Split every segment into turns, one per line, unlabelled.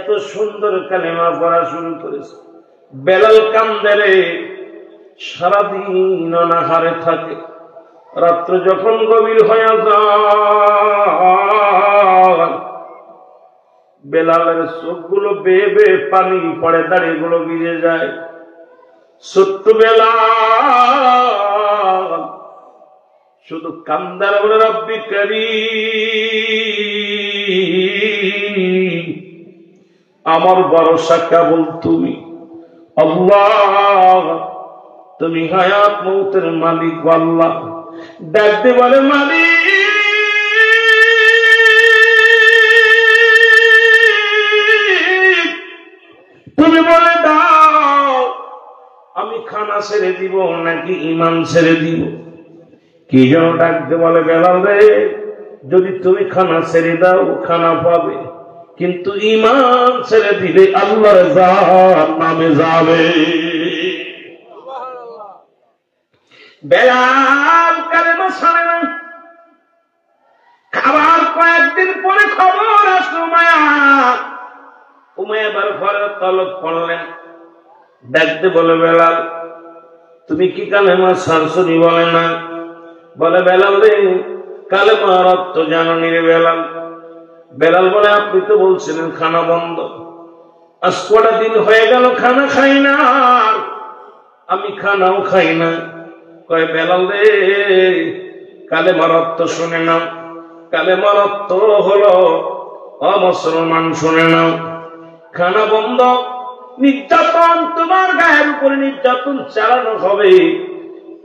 এত সুন্দর কালেমা পড়া শুরু করেছে। বেলাল কান্দে রে, সারাদিন অনাহারে থাকে। রাত্র যখন গভীর হয়ে যায়, বেলালের চোখগুলো বেয়ে বেয়ে পানি পড়ে, দাড়িগুলো ভিজে যায়। ছোট্ট বেলাল শুধু কান্দার বলে, রব্বি কারীম, আমার ভরসা কেবল তুমি। আল্লাহ, তুমি হায়াত মৌতের মালিক। আল্লাহ ডাকতে বলে, মালিক তুমি বলে দাও, আমি খানা ছেড়ে দিব নাকি ঈমান ছেড়ে দিব? কি যেন ডাকতে বলে, বেলাল রে, যদি তুমি খানা ছেড়ে দাও খানা পাবে, কিন্তু ঈমান ছেড়ে দিলে আল্লাহর জান্নাতে যাবে। বেলাল কালেমা ছাড়ে না। খাবার কয়েকদিন পরে খবর আসলো, উমাইয়া এবার ঘরের তলব পড়লেন। ডাকতে বলে, বেলাল তুমি কি কালেমা ছাড়ছনি? বলে না। বলে, বেলাল রে, কালেমার অর্থ জানোনি রে বেলাল? বেলাল বলে, আপনি তো বলছিলেন খানা বন্ধ, আজ কটা দিন হয়ে গেল খানা খাই না, আমি খানাও খাই না। কয়, বেলাল রে, কালেমার অর্থ শুনে নাও। কালেমার অর্থ হলো অমুসলমান, শুনে নাও। খানা বন্ধ, নির্যাতন, তোমার গায়ের উপরে নির্যাতন চালানো হবে।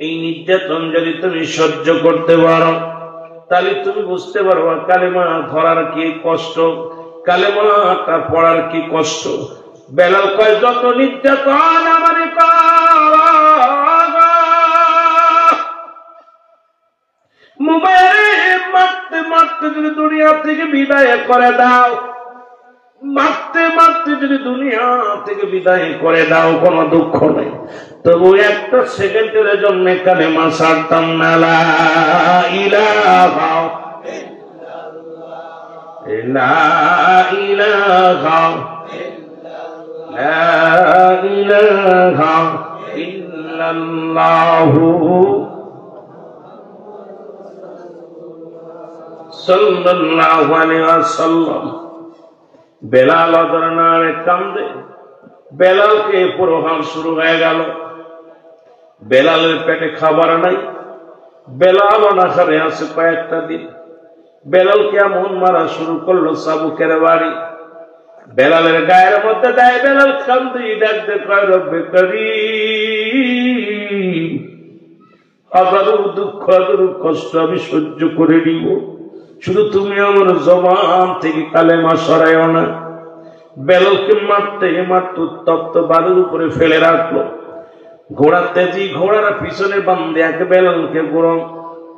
এই নির্যাতন যদি তুমি সহ্য করতে পারো, তাহলে তুমি বুঝতে পারবা কালেমা ধরার কি কষ্ট, কালেমাটা পড়ার কি কষ্ট। বেলাল কয়, যত নির্যাতন আমারে মোবাইল মারতে মারতে যদি দুনিয়া থেকে বিদায় করে দাও, মারতে মারতে যদি দুনিয়া থেকে বিদায় করে দাও, কোনো দুঃখ নেই, তবু একটা সেকেন্ডের জন্য কালেমা ছাড়তাম না। লা ইলাহা ইল্লাল্লাহ, লা ইলাহা ইল্লাল্লাহ, সাল্লাল্লাহু আলাইহি ওয়াসাল্লাম। বেলাল অদরনারে কান্দে। বেলালকে প্রহার শুরু হয়ে গেল। বেলালের পেটে খাবার নাই, বেলাল অনাহারে আছে কয়েকটা দিন। বেলালকে এমন মারা শুরু করলো, চাবুকের বাড়ি বেলালের গায়ের মধ্যে দেয়। বেলাল কান্দে, ডাকতে কয়, রব্বে কারীম, হাজারো দুঃখ হাজারো কষ্ট আমি সহ্য করে নিব, শুধু তুমি আমার জবান থেকে কালেমা সরাইও না। বেলালকে মারতে মারতে উত্তপ্ত বালুর উপরে ফেলে রাখলো। ঘোড়ার তেজি ঘোড়ার পিছনে বান্ধে এক বেলালকে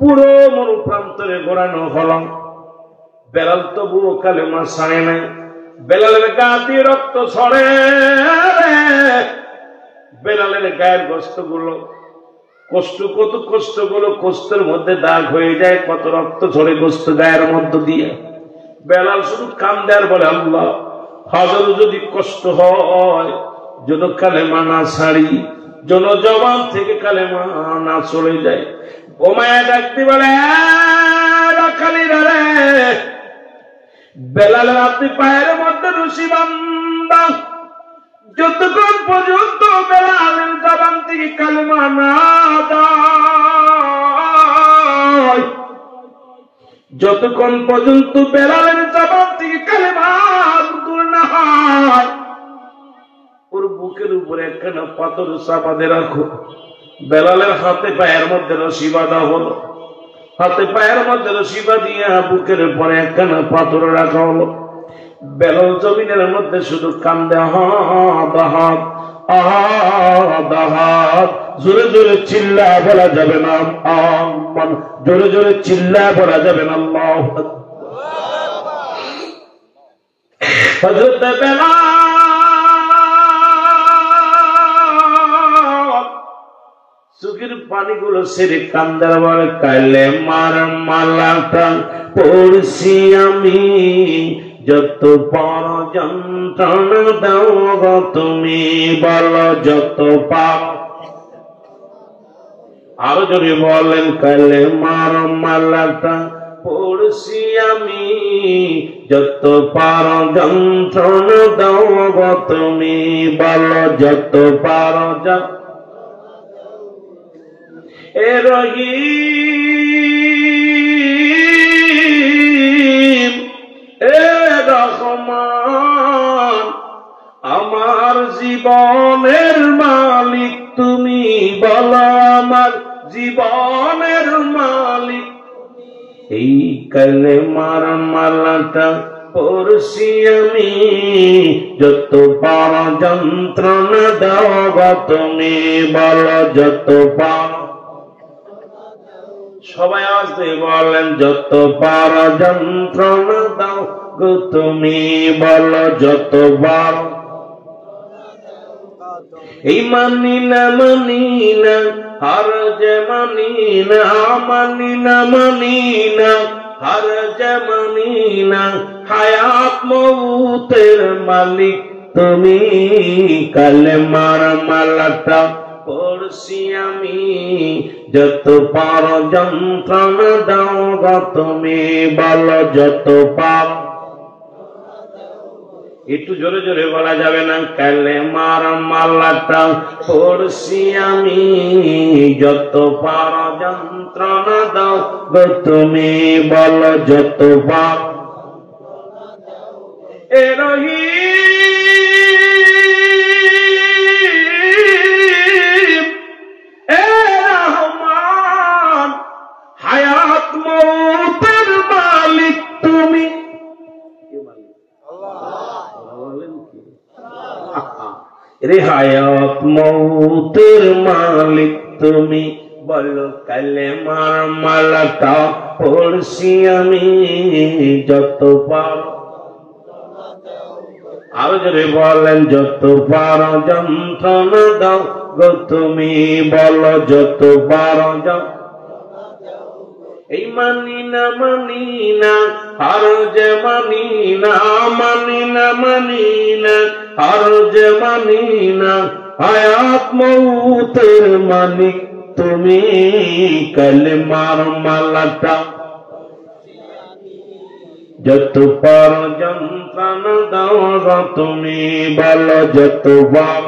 পুরো মরু প্রান্তরে ঘোরানো হল। বেলাল তবুও কালেমা ছাড়ে নাই। বেলালের গা দিয়ে রক্ত ছড়ে। বেলালের গায়ের গোশতগুলো কত কষ্টগুলো কষ্টের মধ্যে দাগ হয়ে যায়, কত রক্ত ঝরে গোশত গায়ের মধ্য দিয়ে। বেলাল শুধু কান্দে আর বলে, আল্লাহ, হাজার যদি কষ্ট হয়, যেন কালেমা না ছাড়ি, যেন জবান থেকে কালেমা না চলে যায়। উমাইয়া ডাকতে বলে, বেলালের আপনি পায়ের মধ্যে রশি বান্ধা, যতক্ষণ পর্যন্ত বেলালের জবান থেকে কালেমা না যায়, যতক্ষণ পর্যন্ত বেলালের জবান থেকে কালেমা দূর না হয়, ওর বুকের উপরে একখানা পাথর চাপাতে রাখো। বেলালের হাতে পায়ের মধ্যে রশি বাঁধা হলো। হাতে পায়ের মধ্যে রশি বাঁধিয়া বুকের পরে একখানা পাথর রাখা হলো। বেলাল জমিনের মধ্যে শুধু কান্দে, আহাদ আহাদ আহাদ। জোরে জোরে চিল্লা বলা যাবে না, জোরে জোরে চিল্লা বলা যাবে না। আল্লাহু আকবার। হযরত বেলাল চোখের পানিগুলো সেরে কান্দার বলে, কালে মার মালাটা পড়ছি আমি, যত পার যন্ত্রণা দাও গো তুমি বলো যত পার। আরো যদি বলেন কালেমার মালাটা পড়ছি আমি যত পার যন্ত্রণা দাও গো তুমি বলো যত পার। এ রহিম এ রহমান আমার জীবনের মালিক তুমি বলো আমার জীবনের মালিক। এই কালেমার মালাটা পড়ছি আমি যত পার যন্ত্রণা দাও গো তুমি বলো যত পার। সবাই আসতে বলেন যত পার যন্ত্রণা দাও গো তুমি বলো যত পার। এই মানি না হার যে মানি না হার যে মানি না হায়াত মউতের মালিক তুমি কালেমার মালাটা পড়ছি আমি যত পার যন্ত্রণা দাও গো তুমি বলো যত পার। একটু জোরে জোরে বলা যাবে না? কালেমার মালাটা পড়ছি আমি যত পার যন্ত্রণা দাও গো তুমি বলো যত পার। এ রহিম এ রহমান হায়াত মউতের মালিক তুমি। রে হায়াত মউতের মালিক তুমি বলো কালেমার মালাটা পড়ছি আমি যত পার। আরো যদি বলেন যত পার যন্ত্রণা দাও গো তুমি বলো যত পার। এই মানি না আর যে মানি না আর যে মানি না হায়াত মউতের মালিক তুমি কালেমার মালাটা যত পার যন্ত্রণা দাও গো তুমি বলো যত পার।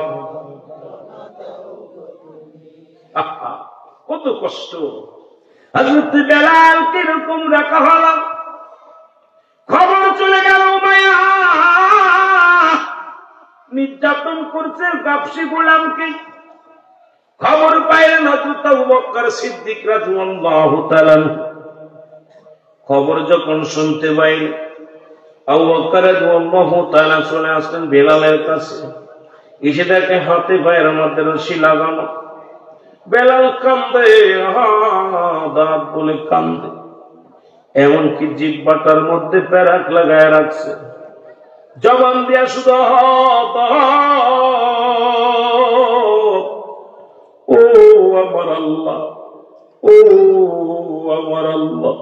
কত কষ্ট। হযরত বেলাল কিরকম রাখা হলো, খবর চলে গেল মায়া নির্যাতন করছে গাবসি গোলামকে। খবর পাইলেন হযরত আবু বকর সিদ্দিক রাদিয়াল্লাহু তাআলা। খবর যখন শুনতে পাইলেন আবু বকর রাদিয়াল্লাহু তাআলা চলে আসলেন বেলালের কাছে। এসে দেখে হাতে পায়ের মধ্যে রশি লাগানো। বেলাল কান্দে, দাঁত বলে কান্দে, এমনকি জিহ্বাটার মধ্যে প্যারাক লাগায় রাখছে। জবান দিয়া শুধু ও আমার আল্লাহ, ও আমার আল্লাহ।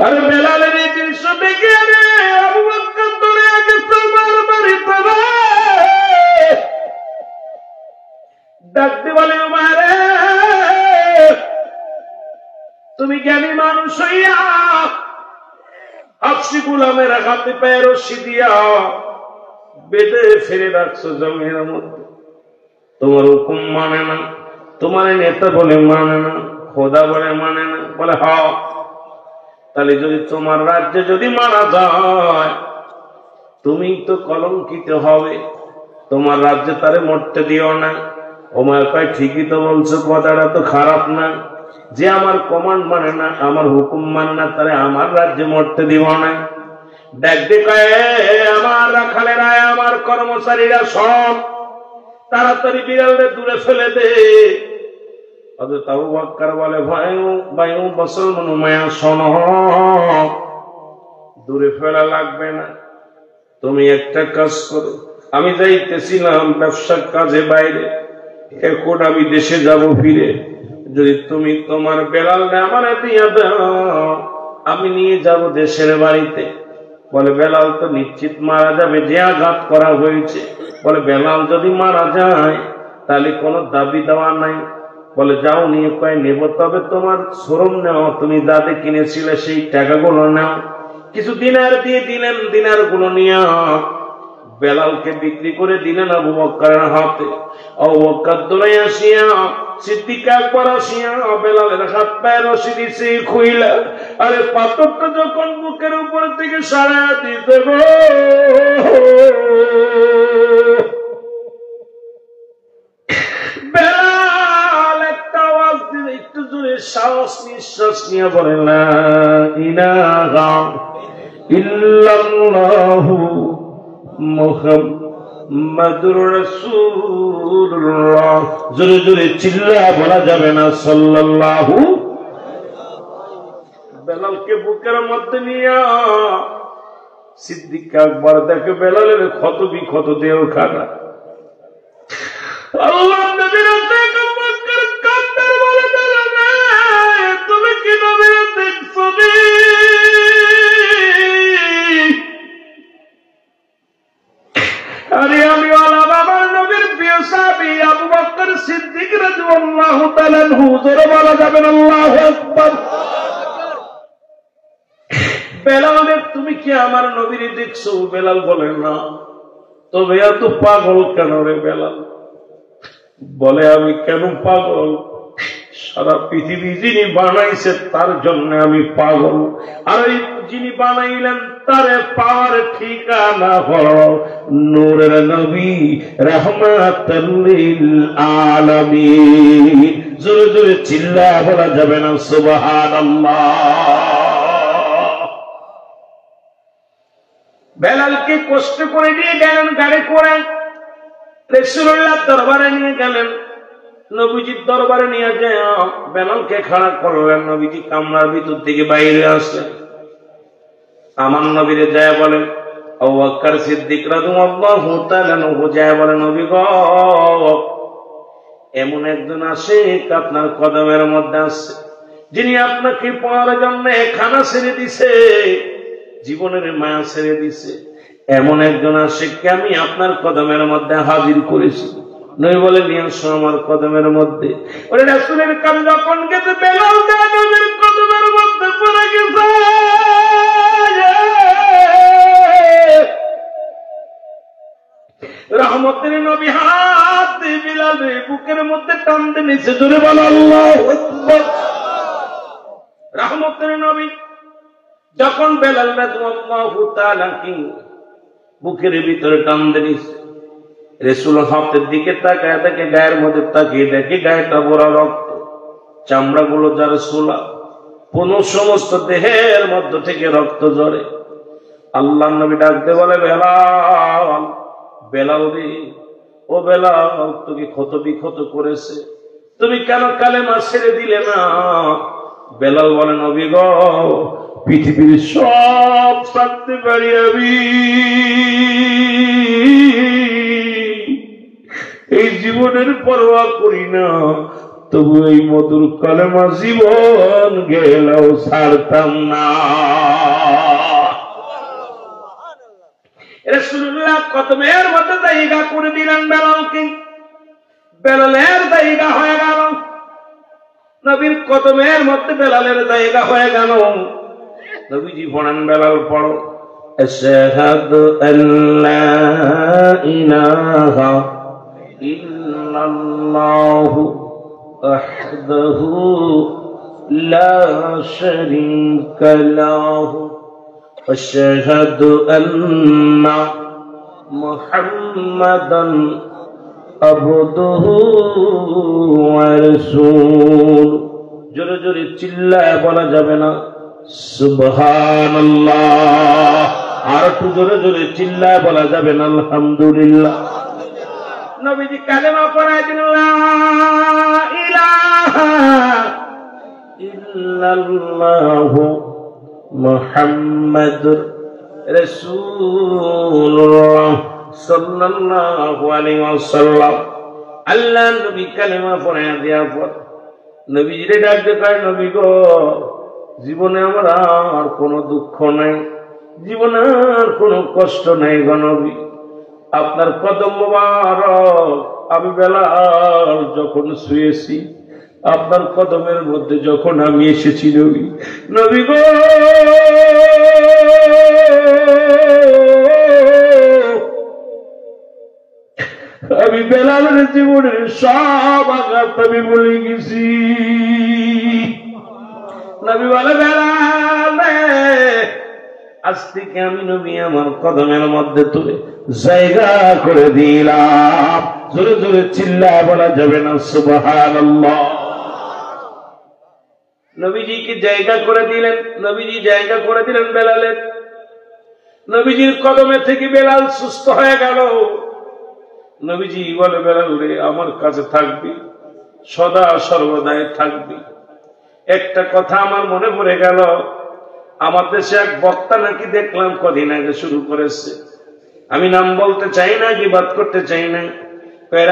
আরে বেলালের এই দৃশ্য দেখে আবু বকর দৌড়ে আগে তোমার বাড়িতে ডাকতে বলে, মারে তুমি জ্ঞানী মানুষ হইয়া হাবশী গোলামের হাতে পায়ে রশি দিয়া বেঁধে ফেলে রাখছো জমির মধ্যে। তোমার হুকুম মানে না, তোমার নেতা বলে মানে না, খোদা বলে মানে না। বলে হ, তাহলে যদি তোমার রাজ্যে যদি মারা যায় তুমি তো কলঙ্কিত হবে, তোমার রাজ্যে তারে মরতে দিও না। ওমর কয় ঠিকই তো বলছো, কথাটা তো খারাপ না। যে আমার কমান্ড মানে না, আমার হুকুম মানে না, তাহলে আমার রাজ্যে মরতে দিব না। দেখতে কয় আমার রাখালেরা, আমার কর্মচারীরা সব তাড়াতাড়ি বিড়ালদের দূরে ফেলে দে। হযরত আবু বকর বলে, ভাই মুসলমান মায়া শোনো, দূরে ফেলা লাগবে না। তুমি একটা কাজ করো, আমি যাইতেছিলাম ব্যবসার কাজে বাইরে, এখন আমি দেশে যাব ফিরে, যদি তুমি তোমার বেলাল আমার দিয়া দাও আমি নিয়ে যাব দেশের বাড়িতে। বলে বেলাল তো নিশ্চিত মারা যাবে, যে আঘাত করা হয়েছে। বলে বেলাল যদি মারা যায় তাহলে কোনো দাবি দেওয়া নাই। বলে যাও নিয়ে কয় নেব, তবে তোমার শ্রম নেও, তুমি দাদে কিনেছিলে সেই টাকাগুলো নাও। কিছু দিনার দিয়ে দিলেন, দিনার গুলো নিয়ে বেলালকে বিক্রি করে দিলেন আবু বকরের হাতে। আবু বকর দৌড়ে আসিয়া সিদ্দিক আকবর আসিয়া বেলালের হাত পায়ে রশি দিছে খুইলা, আরে পাথরটা যখন বুকের উপর থেকে সারা দিতে গো, বেলাল একটা আওয়াজ দিলে একটু জোরে শ্বাস নিঃশ্বাস নিয়ে বলে লা ইলাহা ইল্লাল্লাহু মুহাম্মাদুর রাসূলুল্লাহ। জোরে জোরে চিল্লা বলা যাবে না সাল্লাল্লাহু। বেলালকে বুকের মধ্যে নিয়ে সিদ্দিক আকবর দেখে বেলালের ক্ষত বিক্ষত দেহ খানা। আল্লাহ নবীর দেখে বকর কাঁদতে বলে বেলাল তুমি কি নবীর দেখছো নি? আরে আমি আমার নবীর প্রিয় সাহাবী আবু বকর সিদ্দিক রাদিয়াল্লাহু তাআলা আনহু, জোরে বলা যাবে না আল্লাহু আকবার। বেলাল তুমি কি আমার নবীর দেখছো? বেলাল বলে না। তবে এত পাগল কেন রে বেলাল? বলে আমি কেন পাগল? সারা পৃথিবী যিনি বানাইছে তার জন্য আমি পাগল, আর এই যিনি বানাইলেন তারে পাওয়ার ঠিকানা হলো নূরের নবী রাহমাতাল লিল আলামিন। জোরে জোরে চিল্লা বলা যাবে না সুবহানাল্লাহ। বেলালকে কষ্ট করে নিয়ে গেলেন গাড়ি করে, রাসূলুল্লাহ দরবারে নিয়ে গেলেন। নবীজির দরবারে নিয়ে যায় বেলালকে খাড়া করলেন। নবীজি কামরার ভিতর থেকে বাইরে আসলেন। আমার নবীরে যায় বলেন আবু বকর সিদ্দিক রাদিয়াল্লাহু তাআলা আনহু যায় বলেন নবী গো, এমন একজন আশিক আপনার কদমের মধ্যে আছে, যিনি আপনাকে পাওয়ার জন্য খানা ছেড়ে দিছে, জীবনের মায়া ছেড়ে দিছে। এমন একজন আশিককে আমি আপনার কদমের মধ্যে হাজির করেছি। নবী বলে নিয়ে আসো আমার কদমের মধ্যে। ওরে রাসূলের কান যখন গেছে বেলাল নবীর কদমের মধ্যে পড়ে গেছে। রহমতের নবী হাত দিয়ে বেলালের বুকের মধ্যে টান দিয়ে নিচে, জোরে বলো আল্লাহু আকবার। রহমতের নবী যখন বেলাল রাদিয়াল্লাহু তাআলা কি বুকের ভিতরে টান দিয়ে নিছে, রাসূল হাতের দিকে তাকায় দেখে গায়ের মধ্যে তাকিয়ে দেখে গায়েটা ভরা রক্ত, চামড়া গুলো যার সোলা, কোন সমস্ত দেহের মধ্য থেকে রক্ত ঝরে। আল্লাহ নবী ডাকতে বলে বেলাল, বেলাল রে ও বেলাল, তোকে ক্ষত বিক্ষত করেছে, তুমি কেন কালেমা ছেড়ে দিলে না? বেলাল বলে নবী গো, পৃথিবীর সব ছাড়তে পারি আমি, এই জীবনের পরোয়া করি না, তবু এই মধুর কালেমা জীবন গেলেও ছাড়তাম না। রাসূলুল্লাহ কদমের মধ্যে জায়গা করে দিলেন বেলালকে। বেলালের জায়গা হয়ে গেল, নবীর কদমের মধ্যে বেলালের জায়গা হয়ে গেল। নবীজি পড়েন বেলাল পড়ো আশহাদু আল্লা ইলাহা ইল্লাল্লাহু ওয়াহদাহু লা শারীকা লাহু আশহাদু আন্না মুহাম্মাদান আবদুহু ওয়া রাসূলুহু। জোরে জোরে চিল্লায় বলা যাবে না সুবহানাল্লাহ। আর একটু জোরে জোরে চিল্লায় বলা যাবে না আলহামদুলিল্লাহ। নবীজি কালেমা পড়ায় দিলেন লা ইলাহা ইল্লাল্লাহু মুহাম্মাদুর রাসূলুল্লাহ সাল্লাল্লাহু আলাইহি ওয়াসাল্লাম। আল্লাহ নবী কালেমা পড়ায় দেওয়ার পর নবীজিরে ডাকতে কয় নবী গো, জীবনে আমার আর কোনো দুঃখ নাই, জীবনে আর কোনো কষ্ট নাই গো নবী। আপনার কদম মোবারক আমি বেলাল যখন শুয়েছি, আপনার কদমের মধ্যে যখন আমি এসেছি নবী, নবী গো আমি বেলালের জীবনের সব আঘাত আমি বলে গেছি। নবী বলে বেলাল আজ থেকে আমি নবী আমার কদমের মধ্যে তুলে জায়গা করে দিলাম। জোরে জোরে চিল্লায় বলা যাবে না সুবহানাল্লাহ। নবীজিকে জায়গা করে দিলেন, নবীজি জায়গা করে দিলেন বেলালের। নবীজির কদমে থেকে বেলাল সুস্থ হয়ে গেল। নবীজি বলে বেলাল রে আমার কাছে থাকবি, সদা সর্বদাই থাকবি। একটা কথা আমার মনে পড়ে গেল, আমার দেশে এক বক্তা নাকি দেখলাম কদিন আগে শুরু করেছে, আমি নাম বলতে চাই না, গীবত করতে চাই না।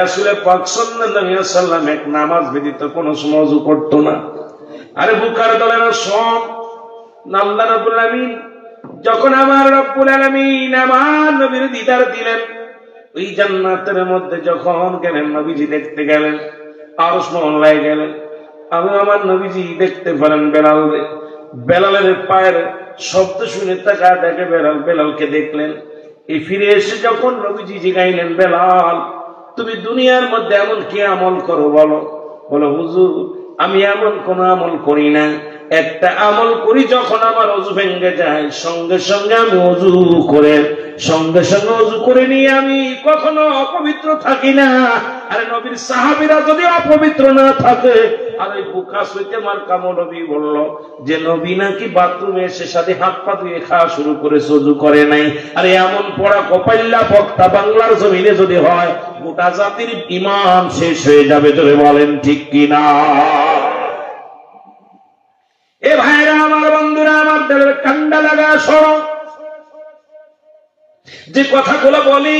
রাসূল পাক সাল্লাল্লাহু আলাইহি ওয়াসাল্লাম এক নামাজ ব্যতীত কোন সময় ওযু করতো না। আরে বুখার দলের সব আল্লাহ রাব্বুল আলামিন যখন আমার রব্বুল আলামিন আমার নবীর দিদার দিলেন, ওই জান্নাতের মধ্যে যখন গেলেন, নবীজি দেখতে গেলেন, আরশ মহল্লায় গেলেন, আমি আমার নবীজি দেখতে পারেন বেলাল। বেলালের পায়ের শব্দ শুনে তাকায় দেখে বেলাল, বেলালকে দেখলেন। এই ফিরে এসে যখন নবীজি জিগাইলেন বেলাল তুমি দুনিয়ার মধ্যে এমন কি আমল করো বলো? বলো হুজুর আমি এমন কোন আমল করি না, একটা আমল করি যখন আমার ওযু ভেঙে যায় সঙ্গে সঙ্গে আমি ওযু করে নিয়ে আমি কখনো অপবিত্র থাকি না। আরে নবীর সাহাবীরা যদি অপবিত্র না থাকে, আর ওই বুখাস হইতে আমার কামো নবী বলল যে নবী নাকি বাথরুমে এসে সাথে হাত পা ধুয়ে খাওয়া শুরু করে ওযু করে নাই। আরে এমন পড়া কপাল্লা বক্তা বাংলার জমিনে যদি হয়, গোটা জাতির ঈমান শেষ হয়ে যাবে। ধরে বলেন ঠিক কিনা? এ ভাইরা আমার, বন্ধুরা আমার, দেবের কান্ডা লাগা শোনো। যে কথাগুলো বলি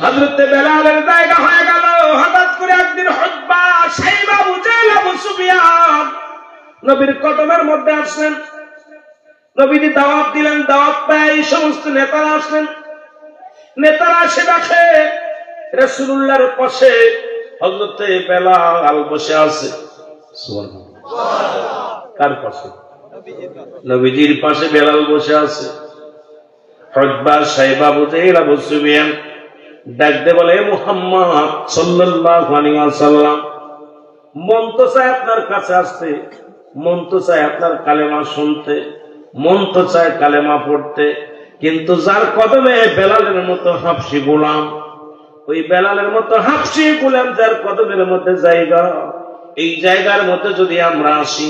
হযরত বেলালের জায়গা হয়ে গেল। হঠাৎ করে একদিন হুতবা সাইবা বুজাইল আবু সুফিয়ান নবীর কদমের মধ্যে আসলেন। নবীজি দাওয়াত দিলেন, দাওয়াত পায় এই সমস্ত নেতারা আসলেন। নেতারা এসে দেখে রাসূলুল্লাহর পাশে হযরত বেলাল বসে আছে। কার পাশে? নবীজির পাশে বেলাল বসে আছে। হুতবা সাইবা বুজাইল আবু সুফিয়ান ডাকতে বলে মুহাম্মদ সাল্লাল্লাহু আলাইহি ওয়াসাল্লাম, মন তো চায় আপনার কাছে আসতে, মন তো চায় আপনার কালেমা শুনতে, মন তো চায় কালেমা পড়তে, কিন্তু যার কদমে বেলালের মতো হাবশী গোলাম, ওই বেলালের মতো হাবশী গোলাম যার কদমের মধ্যে জায়গা, এই জায়গার মধ্যে যদি আমরা আসি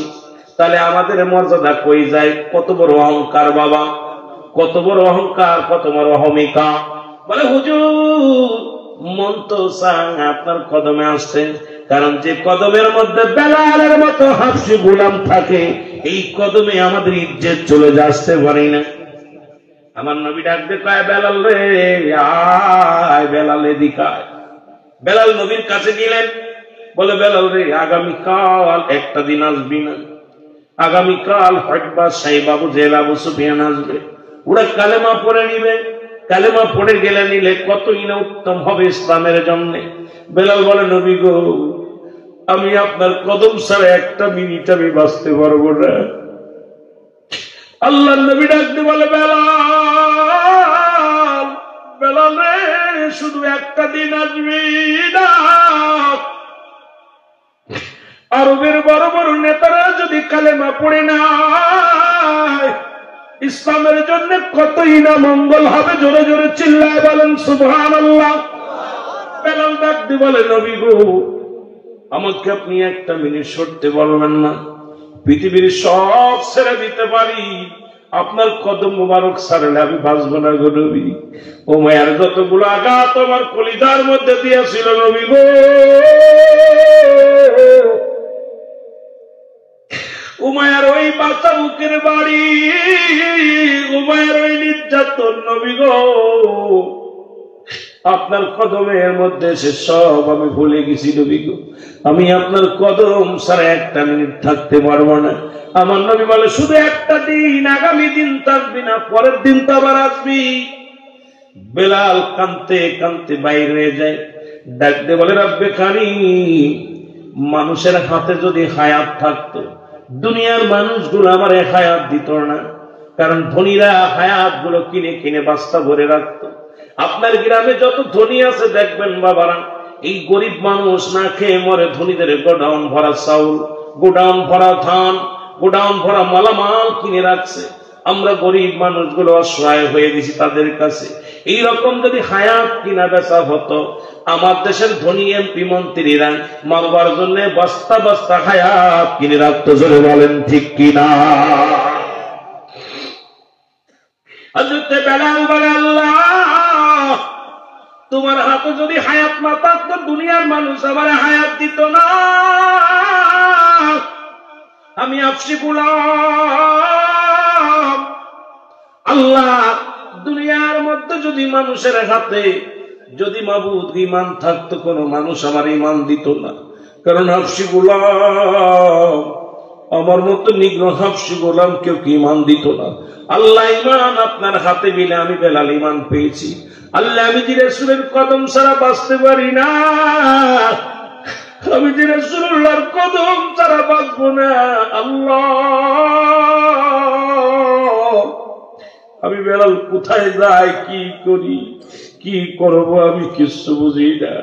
তাহলে আমাদের মর্যাদা কই যায়? কত বড় অহংকার বাবা, কত বড় অহংকার, কত বড় অহমিকা। বলে হুজুর মন তো চায় আপনার কদমে আসতে, কারণ যে কদমের মধ্যে বেলালের মতো হাবশী গোলাম থাকে, এই কদমে আমাদের ইজ্জত চলে আসতে পারি না। আমার নবী ডাকতে কয় বেলাল রে আয়, বেলাল এদিকে আয়। বেলাল নবীর কাছে গেলেন, বলে বেলাল রে আগামীকাল একটা দিন আসবি না, আগামীকাল হুতবা সাইবা বুজাইল আবু সুফিয়ান আসবে, ওরা কালেমা পড়ে নিবে, কালেমা পড়ে গেলে নিলে কতই না উত্তম হবে ইসলামের জন্য। বেলাল বলে নবী গো আমি আপনার কদম ছাড়া একটা মিনিট আমি বাঁচতে পারবো না। আল্লাহর নবী ডাকতে বলে বেলাল, বেলাল রে শুধু একটা দিন আসবি না, আরবের বড় বড় নেতারা যদি কালেমা পড়ে না ইসলামের জন্য কতই না মঙ্গল হবে। জোরে জোরে চিল্লায় বলেন সুবহানাল্লাহ। বেলাল ডাকতে বলে নবী গো আমাকে আপনি একটা মিনিট সরতে বলবেন না? পৃথিবীর সব ছেড়ে দিতে পারি, আপনার কদম মুবারক ছাড়লে আমি বাঁচবো না গো নবী। ও মায়ের যতগুলো আঘাত আমার কলিজার মধ্যে দিয়েছিল নবী গো, উমায়ের ওই বাচ্চা বুকের বাড়ি, উমায়ের ওই নির্যাতন নবী গো আপনার কদমের মধ্যে সে সব আমি ভুলে গেছি নবী গো, আমি আপনার কদম ছাড়া একটা মিনিট থাকতে পারবো না। আমার নবী বলে শুধু একটা দিন, আগামী দিন থাকবি না, পরের দিন তো আবার আসবি। বেলাল কাঁদতে কাঁদতে বাইরে হয়ে যায়, ডাকতে বলে রব্বে কারীম, মানুষের হাতে যদি হায়াত থাকতো, দুনিয়ার মানুষগুলো আমার হায়াত দিত না, কারণ ধনীরা হায়াত গুলো কিনে কিনে বাস্তা ভরে রাখতো। আপনার গ্রামে যত ধনী আছে দেখবেন বাবারা, এই গরিব মানুষ না খেয়ে মরে, ধনীদের গোডাউন ভরা চাউল, গোডাউন ভরা ধান, গোডাউন ভরা মালামাল কিনে রাখছে। আমরা গরিব মানুষগুলো অসহায় হয়ে গেছি তাদের কাছে। এইরকম যদি হায়াত কিনা বেচা হতো, আমার দেশের ধনী এমপি মন্ত্রীরা মারবার জন্য বস্তা বস্তা হায়াত কিনে রাখতো। জোরে বলেন ঠিক কিনা? হযরত বেলাল বলে আল্লাহ, তোমার হাতে যদি হায়াত না থাকতো, দুনিয়ার মানুষ আমার হায়াত দিত না। আমি আফসি গোলাম, আল্লাহ দুনিয়ার মধ্যে যদি মানুষের হাতে যদি মাবুদ ঈমান থাকতো, কোন মানুষ আমার ঈমান দিত না, কারণ আফসি গোলাম, আমার মতো নিগ্রহ হাফসি গোলাম কেউ কি ঈমান দিত না। আল্লাহ ঈমান আপনার হাতে মিলে আমি বেলাল ঈমান পেয়েছি। আল্লাহ আমি যে রাসূলের কদম ছাড়া বাঁচতে পারি না, আমি যে রাসূলুল্লাহর কদম ছাড়া বাঁচবো না। আল্লাহ আমি বেলাল কোথায় যাই, কি করি, কি করবো আমি কিছু বুঝি না।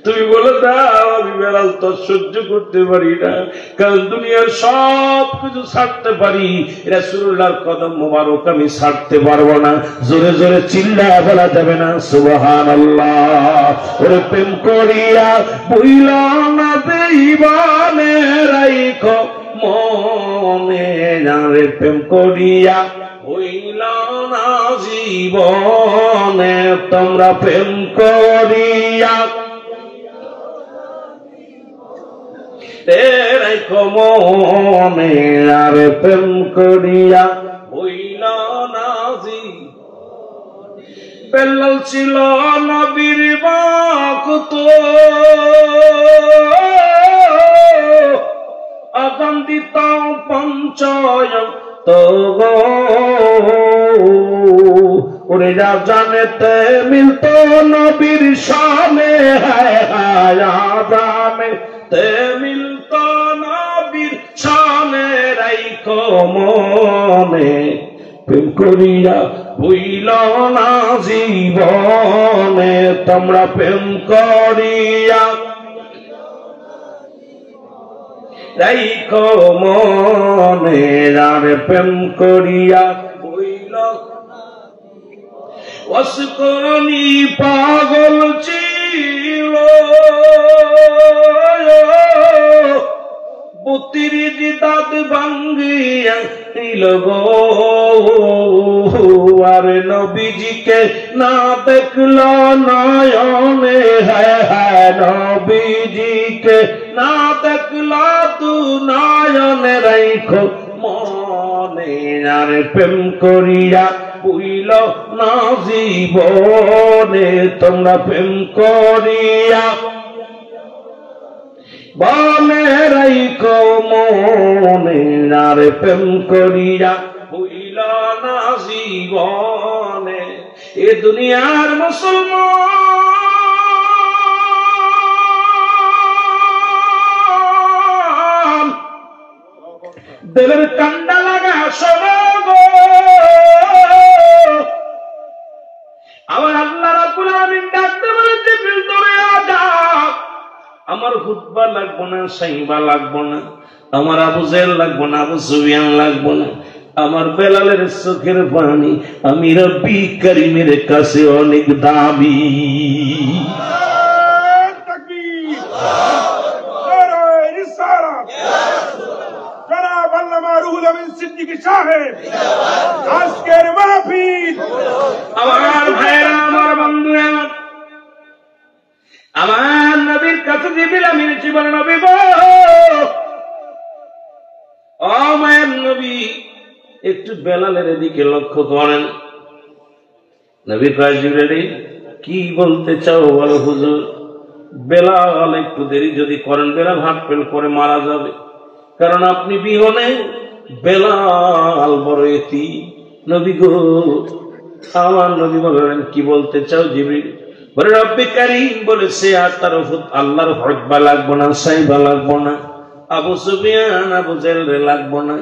তুমি বলে দাও, আমি বেলাল তো সহ্য করতে পারি না, কারণ দুনিয়ার সব কিছু ছাড়তে পারি, রাসূলুল্লাহর কদম মোবারক আমি ছাড়তে পারবো না। জোরে জোরে চিল্লায়া বলা যাবে না সুবহানাল্লাহ? ওরে প্রেম করিয়া বইলা না দেইবানে রাইখো মনে, রে প্রেম করিয়া হইল না জীবনে, তোমরা প্রেম করিয়া রেখো মনে, আর প্রেম করিয়া হইল না জীবনে। বেলাল ছিল নবীর ভক্ত, আযান দিত পঞ্চয় তো গো, ওরে যা জানেতে মিলত নবীর শানে, জানেতে মিলত নবীর শানে, রাইখো মনে, প্রেম করিয়া হইল না জীবনে, তোমরা প্রেম করিয়া রাইখো মনে, আর প্রেম করিয়া হইল। অসকরণী পাগল ছিল, 32 দাঁত ভাঙ্গিয়া দিল গো, আর নবীজিকে না দেখল নয়নে, হ্যাঁ নবীজিকে না দেখল তু নয়নে, রাইখো মনে, আর প্রেম করিয়া হইল না জীবনে, তোমরা প্রেম করিয়া বনে, রাইখো মনে, আর প্রেম করিয়া হইল না জীবনে। এ দুনিয়ার মুসলমান দিলের কান্ডা লাগা সরগ, আমার আল্লাহ রাব্বুল আলামিন ডাকতে বলে জিবরিল ধরে আজা, আমার হুতবা লাগবো না, সাইবা লাগবো না, আমার আবু জেহেল লাগবো না, আবু সুফিয়ান লাগবো না, আমার বেলালের চোখের পানি আমি রব্বি করিমের কাছে অনেক দামি। আমার ভাইরা, আমার বন্ধুরা, আমার নবীর কাছে জিবরিল আমিন এসে বলে, নবী গো, ও মায়ের নবী, একটু বেলালের দিকে লক্ষ্য করেন। নবী কয়, জিবরিল কি বলতে চাও বলো হুজুর? বেলাল একটু দেরি যদি করেন বেলাল হাত ফেল করে মারা যাবে, কারণ আপনি বিহনে বেলাল বড় এতি। নবী গো, আমার নবী বললেন কি বলতে চাও জিবরিল? বলে রব্বে কারীম বলেছে আর তার আল্লাহর হকবা লাগবো না, সাইবা লাগবো না, আবু সুফিয়ান আবু জেহেল লাগবো না,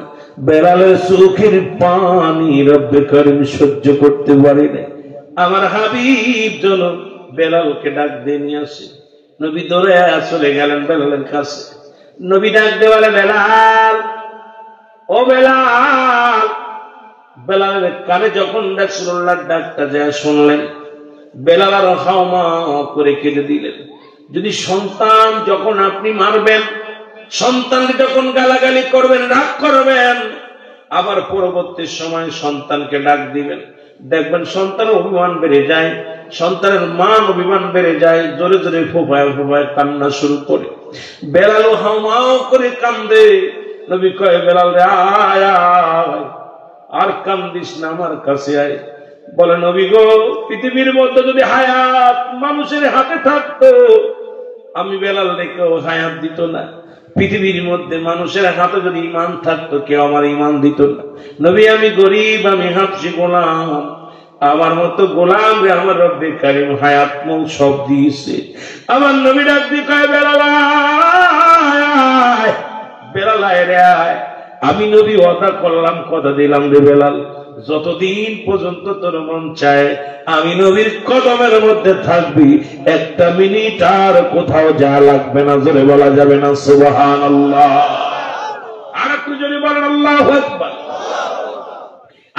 বেলালের চোখের পানি রব্বে কারীম সহ্য করতে পারে না। আমার হাবিব জন বেলালকে ডাক দিয়ে নিয়ে আসে। নবী দৌড়ে চলে গেলেন বেলালের কাছে। নবী ডাক দিয়ে বলে বেলাল, ও বেলাল। বেলালের কানে যখন রাসূলুল্লাহর ডাকটা যায় শুনলেন, বেলাল আর হাওমা করে কেঁদে দিলেন। যদি সন্তান যখন আপনি মারবেন, সন্তানকে যখন গালাগালি করবেন, রাগ করবেন, আবার পরবর্তী সময় সন্তানকে ডাক দিবেন, দেখবেন সন্তানের অভিমান বেড়ে যায়, সন্তানের মান অভিমান বেড়ে যায়, জোরে জোরে ফোফায় ফোফায় কান্না শুরু করে। বেলাল হাওমাও করে কান্দে। নবী কয় বেলাল রে আয় আয়, আর কান্দিস না, আমার কাছে আয়। বলে নবী গো, পৃথিবীর মধ্যে যদি হায়াত মানুষের হাতে থাকতো, আমি বেলাল রেখেও হায়াত দিত না। পৃথিবীর মধ্যে মানুষের হাতে যদি ঈমান থাকতো, কেউ আমার ঈমান দিত না। নবী আমি গরিব, আমি হাবশী গোলাম, আমার মতো গোলাম রে আমার রব্বে কারীম হায়াত মৌ সব দিয়েছে। আমার নবী ডাক দিয়ে কয় বেলাল আয়, বেলাল আয় রে আয়। আমি নবী ওয়াদা করলাম, কথা দিলাম রে বেলাল, যতদিন পর্যন্ত তোর মন চায় আমি নবীর কদমের মধ্যে থাকবি, একটা মিনিট আর কোথাও যা লাগবে না। জোরে বলা যাবে না সুবহানাল্লাহ? আর একটু জোরে বলেন আল্লাহু আকবার।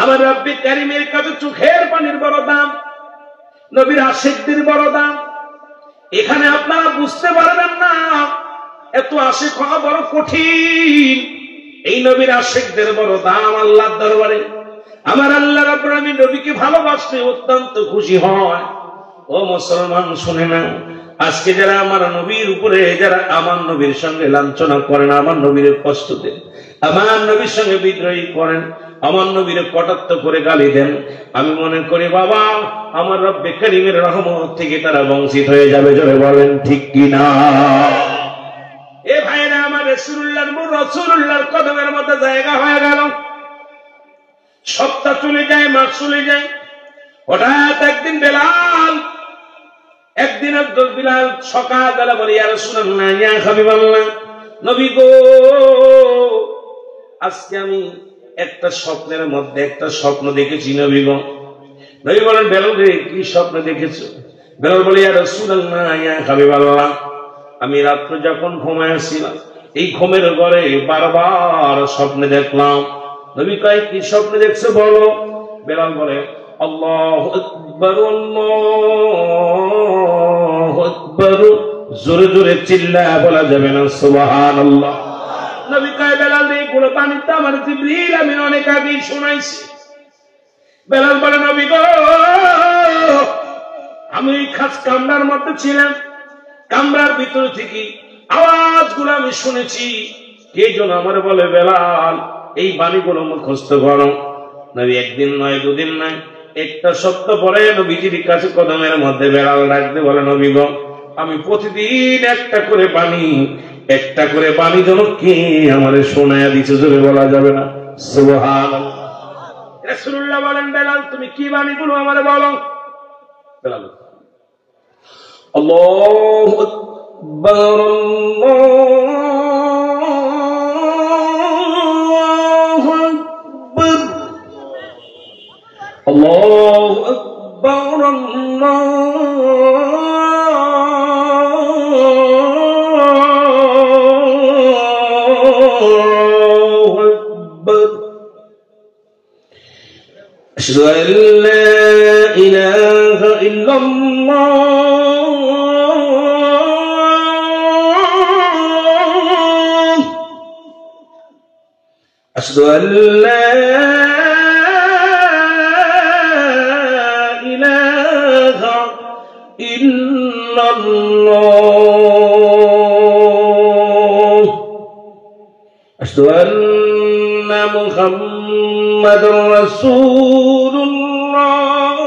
আমার রব্বে কারীমের কাছে চোখের পানির বড় দাম, নবীর আশিকদের বড় দাম। এখানে আপনারা বুঝতে পারবেন না এত আশিক হওয়া বড় কঠিন। এই নবীর আশিকদের বড় দাম আল্লাহর দরবারে। আমার আল্লাহ রাব্বুল আলামিন নবীকে ভালোবাসতে অত্যন্ত খুশি হয়। ও মুসলমান শুনে না, আজকে যারা আমার নবীর উপরে, যারা আমার নবীর সঙ্গে লাঞ্ছনা করেন, আমার নবীর কষ্ট দেন, আমার নবীর সঙ্গে বিদ্রোহী করেন, আমার নবীর কটাক্ষ করে গালি দেন, আমি মনে করি বাবা আমার রব্বে কারীমের রহমত থেকে তারা বঞ্চিত হয়ে যাবে। জোরে বলেন ঠিক কিনা? এ ভাইরা আমার রাসূলুল্লাহর কদমের মধ্যে জায়গা হয়ে গেল। সপ্তাহ চলে যায়, মাস চলে যায়। হঠাৎ একদিন বেলাল, একদিন বিলাল সকালবেলা বলে ইয়া রাসূলুল্লাহ, ইয়া হাবিবাল্লাহ, নবী গো, আজকে আমি একটা স্বপ্নের মধ্যে একটা স্বপ্ন দেখেছি নবী গো। নবী বলেন বেলাল রে, কি স্বপ্ন দেখেছো? বেলাল বলে ইয়া রাসূলুল্লাহ, ইয়া হাবিবাল্লাহ, আমি রাত্রে যখন ঘুমাইছিলাম, এই ঘুমের ঘরে বারবার স্বপ্নে দেখলাম। নবী কয় কি স্বপ্নে দেখছো বলো? বেলাল বলে আল্লাহু আকবার, আল্লাহু আকবার। জোরে জোরে চিল্লায়া বলা যাবে না সুবহানাল্লাহ? নবী কয় বেলাল রে, এগুলো পানিতে আমার জিবরিল আমি অনেক আগেই শোনাইছি। বেলাল বলে নবী গো, আমি খাস কামরার মধ্যে ছিলাম, কামরার ভিতর থেকে আওয়াজগুলো আমি শুনেছি। কে যেন আমার বলে বেলাল এই বাণীগুলো মুখস্থ করো। নবী একদিন নয়, দুদিন নয়, একটা সপ্তাহ পরে নবীজির কাছে কদমের মধ্যে বেলাল ডাকতে বলে নবী গো, আমি প্রতিদিন একটা করে বাণী যেন কে আমারে শোনায়া দিচ্ছে। জোরে বলা যাবে না সুবহানাল্লাহ? রাসূলুল্লাহ বলেন বেলাল তুমি কি বাণীগুলো আমারে বলো। বেলাল আল্লাহু আকবার, আল্লাহু আকবার, আল্লাহু আকবার, আশহাদু আন লা ইলাহা ইল্লাল্লাহ, আশহাদু আন লা أشهد أن محمد رسول الله,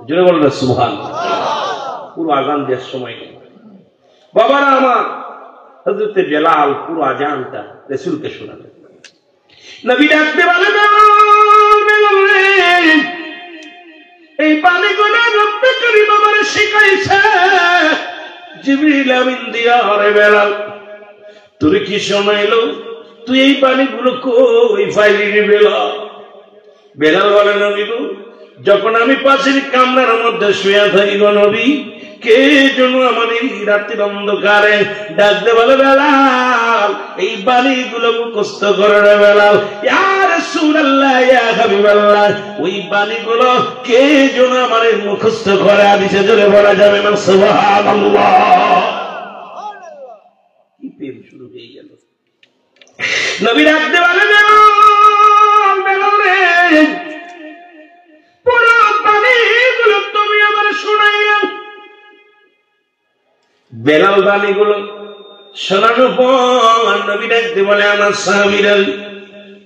জোরে বলবে সুবহানাল্লাহ। পুরো আজান দেওয়ার সময় নেই বাবারা আমার। হযরত বেলাল পুরো আজানটা রাসূলকে শোনালেন। নবী ডাকতে বলে, বেলাল রে, এই পানিগুলো রব্বে করিম আমারে শিখাইছে জিবরিল আমিন দিয়া। রে বেলাল, তোরে কি শোনাইলো? তুই এই পানিগুলো কই পাইলি রে বেলাল? বেলাল বলে, নবী গো, যখন আমি পাশের কামরার মধ্যে শুয়ে থাকি গো নবী, কে যেন আমার এই রাতের অন্ধকারে ডাকতে বলে, বেলাল এই বাণীগুলো মুখস্থ করে রে বেলাল। ইয়া রাসূলুল্লাহ, ইয়া হাবিবাল্লাহ, ওই বাণীগুলো কে যেন আমার মুখস্থ করে আদিছে, জোরে বলা যাবে না সুবহানাল্লাহ। কি প্রেম শুরু হয়ে গেল। নবী ডাকতে বলে, বেলাল রে, পুরো বাণীগুলো তুমি আমার শোনাইয়া। বেলাল বাণীগুলো শোনানোর পর নবী ডাকতে বলে, আমার সাহাবীরা,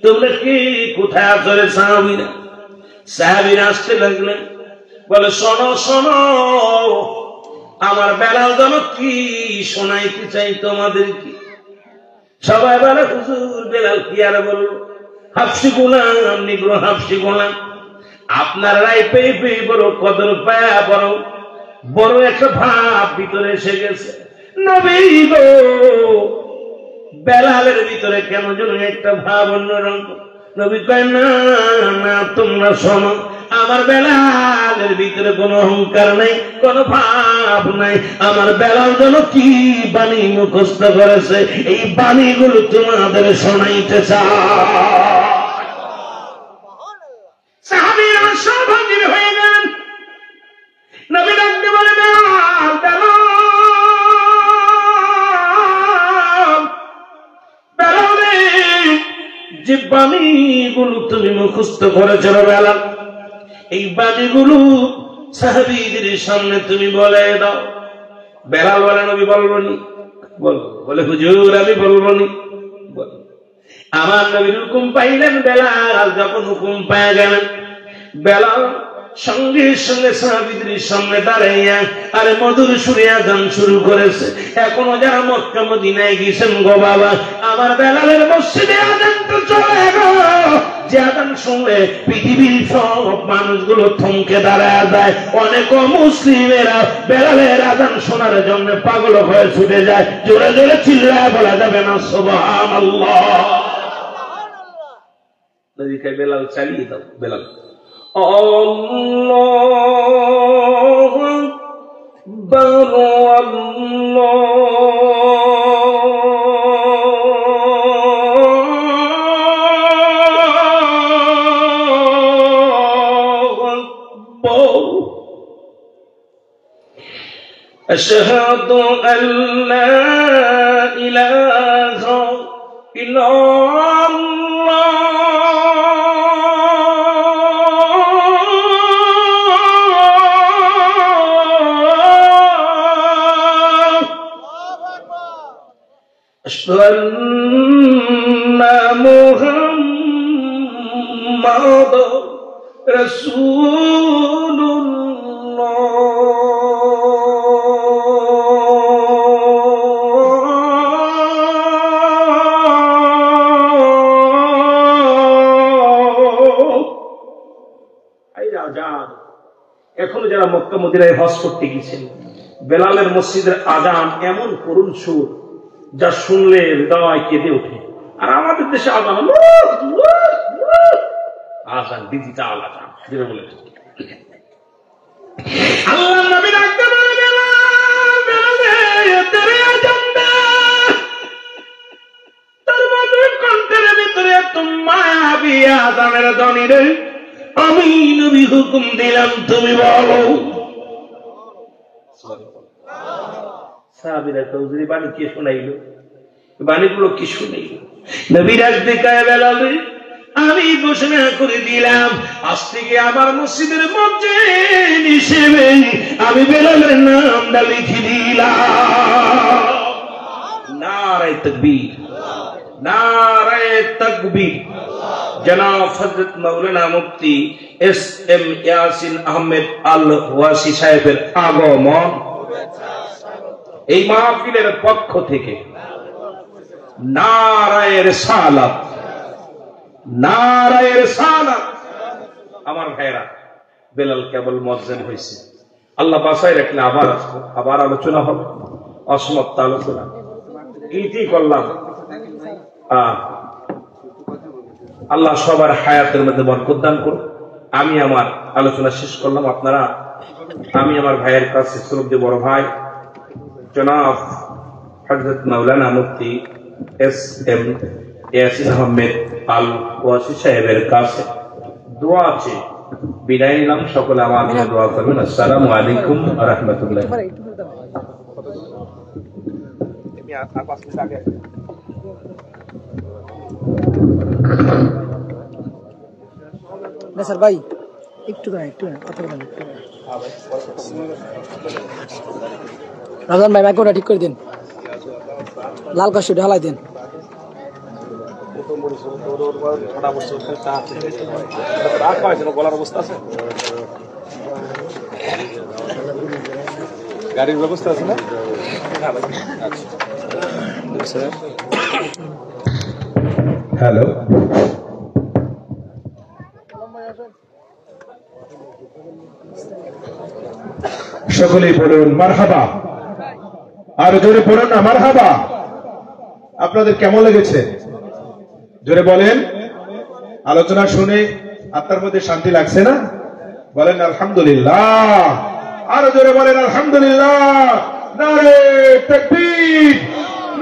তোমরা কি কোথায় আছো রে সাহাবীরা? সাহাবীরা আসতে লাগলেন, বলে, শোনো শোনো, আমার বেলাল যেন কি শোনাইতে চাই তোমাদের। কি সবাই বলে, হুজুর বেলাল কি আর বলবো, হাফসি গোলাম, নিগ্রো হাফসি গোলাম। আপনার রায় পেয়ে পেয়ে বড় কদর পায়া বড় বড় একটা ভাব ভিতরে এসে গেছে। নবী গো, বেলালের ভিতরে কেন যেন একটা ভাব অন্যরকম। নবী কয়, না না, তোমরা শোনো, আমার বেলালের ভিতরে কোনো অহংকার নাই, কোনো ভাব নাই। আমার বেলাল যেন কি বাণী মুখস্থ করেছে, এই বাণীগুলো তোমাদের শোনাইতে চায়। সাহাবীরা সব হাজির হয়ে গেলেন। নবী ডাকতে বলে, বেলাল, বেলাল রে, যে বাণীগুলো তুমি মুখস্থ করেছ বেলাল, এই বাণীগুলো সাহাবীদের সামনে তুমি বলে দাও। বেলাল বলে, নবী বলবো নি। বলে, হুজুর আমি বলবো নি। আমার নবীর হুকুম পাইলেন। বেলাল যখন হুকুম পায় গেলেন, বেলাল সঙ্গে সঙ্গে সাহাবীদের সামনে দাঁড়াইয়া আরে মধুর সুরে আযান শুরু করেছে। এখনো যারা মক্কা মদিনায় গেছেন গো বাবা, আমার বেলালের মসজিদে আযান তো চলে গো। যে আযান শুনলে পৃথিবীর সব মানুষগুলো থমকে দাঁড়ায় যায়। অনেক মুসলিমেরা বেলালের আযান শোনার জন্য পাগল হয়ে ছুটে যায়। জোরে জোরে চিল্লায় বলা যাবে না সুবহানাল্লাহ। নবী কয়, বেলাল চালিয়ে দাও। বেলাল আল্লাহু আকবার, আল্লাহু আকবার, আশহাদু আল্লা ইলাহা ইল্লাল্লাহ, أشهد أن محمد رسول এখনো যারা মক্কা মদিনায় হজ করতে গেছেন, বেলালের মসজিদের আযান এমন করুণ সুর যা শুনলে হৃদয় কেঁদে ওঠে। আর আমাদের দেশে আযান আযান ডিজিটাল আযান যেটা বলে আল্লাহ নবী ডাকতে বলে, বেলাল তেরে আযান দে। তার মধুর কণ্ঠের ভিতরে এত মায়াবী আযানের ধ্বনি রে। আমি নবী হুকুম দিলাম, তুমি বলো। সাহাবীরা হুজুর বাণী কে শোনাইল? বাণীগুলো কি শুনাইল? নবী ডাকতে কয়, বেলাল আমি ঘোষণা করে দিলাম, আজ থেকে আমার মসজিদের মুয়াজ্জিন হিসেবে আমি বেলালের নামটা লিখে দিলাম। নারে তাকবীর, নারে তাকবীর, জনাব হযরত মাওলানা মুফতি এস এম ইয়াসিন আহমেদ আল ওয়াসি সাহেবের আগমন এই মাহফিলের পক্ষ থেকে নারায়ে রিসালাত, নারায়ে রিসালাত। আমার ভাইরা, বেলাল কেবল মুয়াজ্জিন হয়েছে, আল্লাহ বাঁচায় রাখলে আবার আসবো, আবার আলোচনা হবে, অসমাপ্ত আলোচনা। ইতি করলাম, আল্লাহ সবার হায়াতের মধ্যে বরকত দান করুন। আমি আমার আলোচনা শেষ করলাম। আপনারা, আমি আমার ভাইয়ের কাছে শ্রদ্ধেয় বড় ভাই জনাব হযরত মাওলানা মুফতি এস এম ইয়াসিন আহমেদ আল ওয়াসি সাহেবের কাছে দোয়া আছে, বিদায় নিলাম। সকলে আমার জন্য দোয়া করবেন। আসসালামু আলাইকুম ওয়া রাহমাতুল্লাহ।
স্যার ভাই একটু কথা বলেন। রাজন ভাই মাইক্রোটা ঠিক করে দিন, লাল কাশিটা হালাই দিন।
গলার অবস্থা আছে, গাড়ির ব্যবস্থা আছে না?
হ্যালো, সকলেই বলুন মারহাবা। আর জোরে বলুন না মারহাবা। আপনাদের কেমন লেগেছে জোরে বলেন। আলোচনা শুনে আপনার মধ্যে শান্তি লাগছে না? বলেন আলহামদুলিল্লাহ। আরো জোরে বলেন আলহামদুলিল্লাহ। নারে তাকবীর,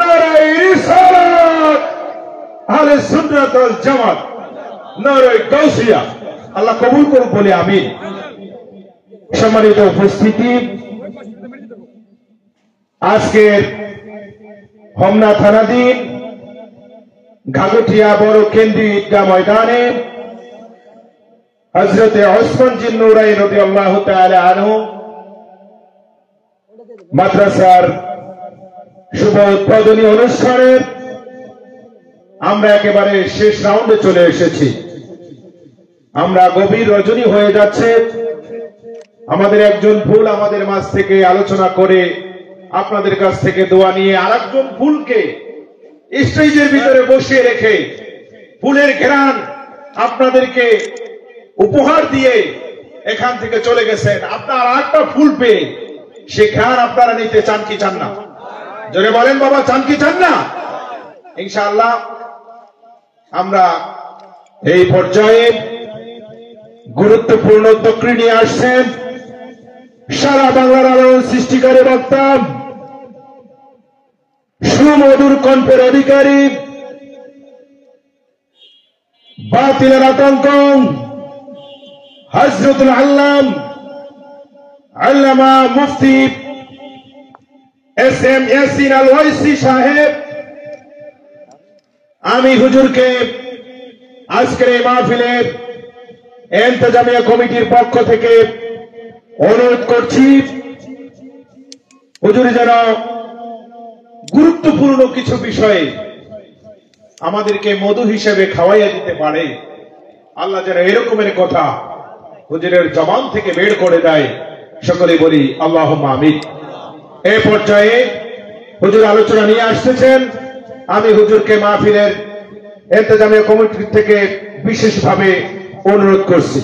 নারে রিসালাত, আহলে সুন্নাত ওয়াল জামাত, নারে গাউসিয়া। আল্লাহ কবুল করুন বলে আমিন। সম্মানিত উপস্থিতি, আজকের হোমনা থানাধীন ঘাগটিয়া বড় কেন্দ্রীয় ঈদগাহ ময়দানে হযরতে ওসমান জিন নুরাইন রাদিয়াল্লাহু তাআলা আনহু মাদ্রাসার শুভ উদ্বোধনী অনুষ্ঠানের আমরা একেবারে শেষ রাউন্ডে চলে এসেছি। আমরা গভীর রজনী হয়ে যাচ্ছে। আমাদের একজন ফুল আমাদের মাঝ থেকে আলোচনা করে আপনাদের কাছ থেকে দোয়া নিয়ে আরেকজন ফুলকে স্টেজের ভিতরে বসিয়ে রেখে ফুলের ঘেরান আপনাদেরকে উপহার দিয়ে এখান থেকে চলে গেছেন। আপনার আরেকটা ফুল পেয়ে সে ঘেরান আপনারা নিতে চান কি চান না? জোরে বলেন বাবা, চান কি চান না? ইনশাআল্লাহ আমরা এই পর্যায়ে গুরুত্বপূর্ণ তকরীর নিয়ে আসছেন সারা বাংলার আলোড়ন সৃষ্টিকারী বক্তা, সুমধুর কণ্ঠের অধিকারী, বাতিলের আতঙ্ক হযরতুল আল্লামা মুফতি এস এম ইয়াসিন আল ওয়াইসি সাহেব। আমি হুজুরকে আজকের এই মাহফিলের ইন্তেজামিয়া কমিটির পক্ষ থেকে অনুরোধ করছি, হুজুর যেন গুরুত্বপূর্ণ কিছু বিষয়ে আমাদেরকে মধু হিসেবে খাওয়াইয়া দিতে পারে। আল্লাহ যেন এরকমের কথা হুজুরের জবান থেকে বের করে দেয়। সকলে বলি আল্লাহুম্মা আমিন। এই পর্যায়ে হুজুর আলোচনা নিয়ে আসতেছেন। আমি হুজুরকে মাহফিলের ইন্তেজামিয়া কমিটি থেকে বিশেষভাবে অনুরোধ করছি।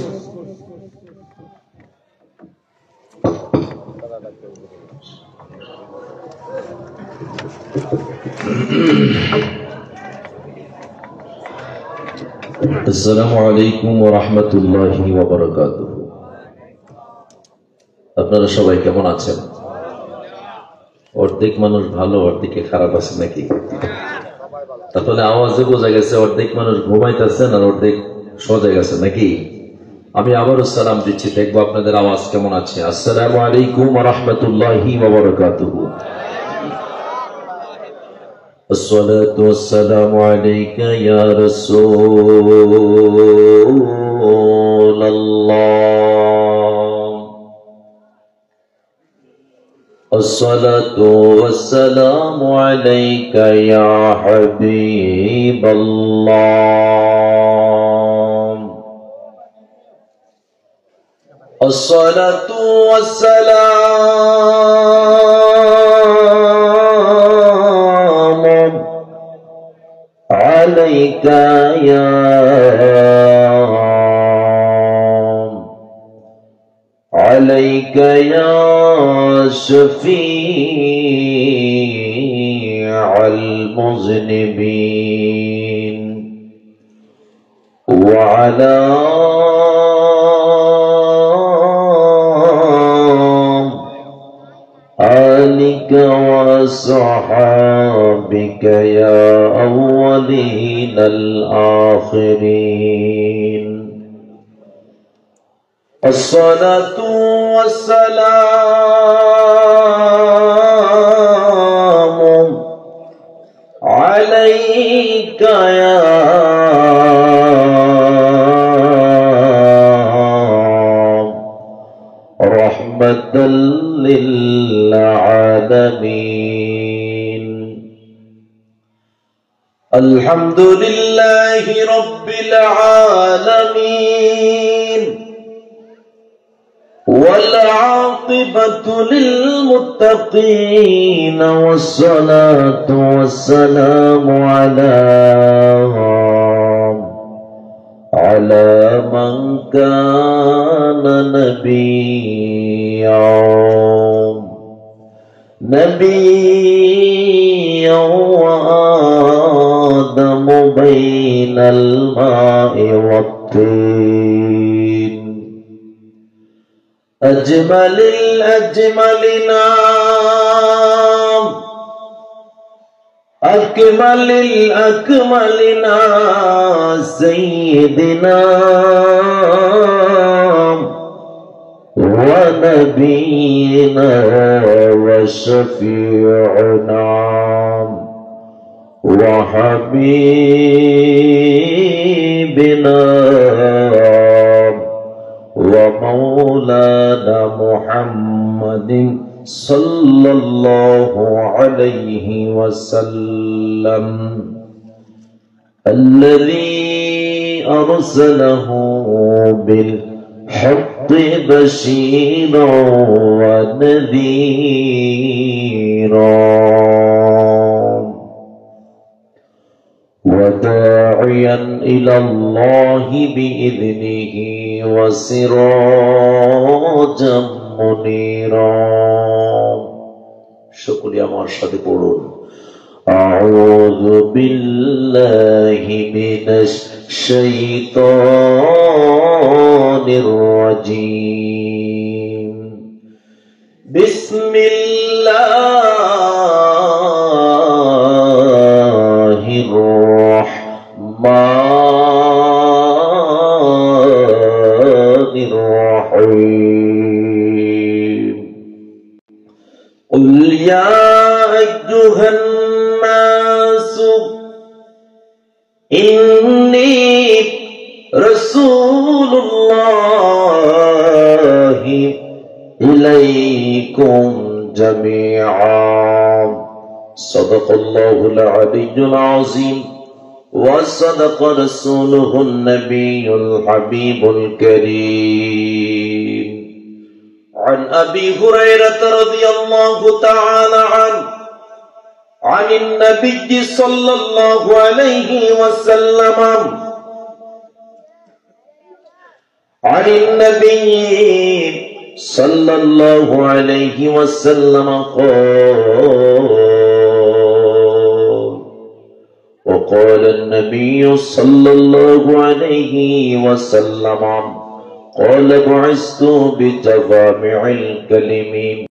আসসালামু আলাইকুম ওয়া রাহমাতুল্লাহি ওয়া বারাকাতুহু। আপনারা সবাই কেমন আছেন? অর্ধেক মানুষ ভালো, অর্ধেকে খারাপ আছে নাকি? তাহলে আওয়াজে বোঝা গেছে অর্ধেক মানুষ ঘুমাইতেছেন আর অর্ধেক সজাগ আছে নাকি? আমি আবারও সালাম দিচ্ছি, দেখবো আপনাদের আওয়াজ কেমন আছে। আসসালামু আলাইকুম ওয়া রাহমাতুল্লাহি ওয়া বারাকাতুহু। الصلاة والسلام عليك يا رسول الله. الصلاة والسلام عليك يا حبيب الله. الصلاة والسلام عليك يا شفيع المذنبين وعلى آلك وصحابك يا أولين الآخرين الصلاة والسلام عليك يا رحمة للعالمين الحمد لله رب العالمين والعاقبة للمتقين والصلاة والسلام على من كان نبيا وآدم بين الماء والطين أجمل الأجملنا أكمل الأكملنا سيدنا ونبينا وشفيعنا وحبيبنا ومولانا محمد صلى الله عليه وسلم الذي أرسله بالحق بشيرا ونذيرا وداعيا إلى الله بإذنه وسراجا منيرا شكرا مرشد قولون أعوذ بالله من الشيطان الرجيم بسم الله الرحمن الرحيم قل يا أيها الناس إني رسول الله إليكم جميعا صدق الله العلي العظيم وصدق رسوله النبي الحبيب الكريم عن أبي هريرة رضي الله تعالى عنه عن النبي صلى الله عليه وسلم عن النبي صلى الله عليه وسلم قال وقال النبي صلى الله عليه وسلم قال بعثت بجوامع الكلم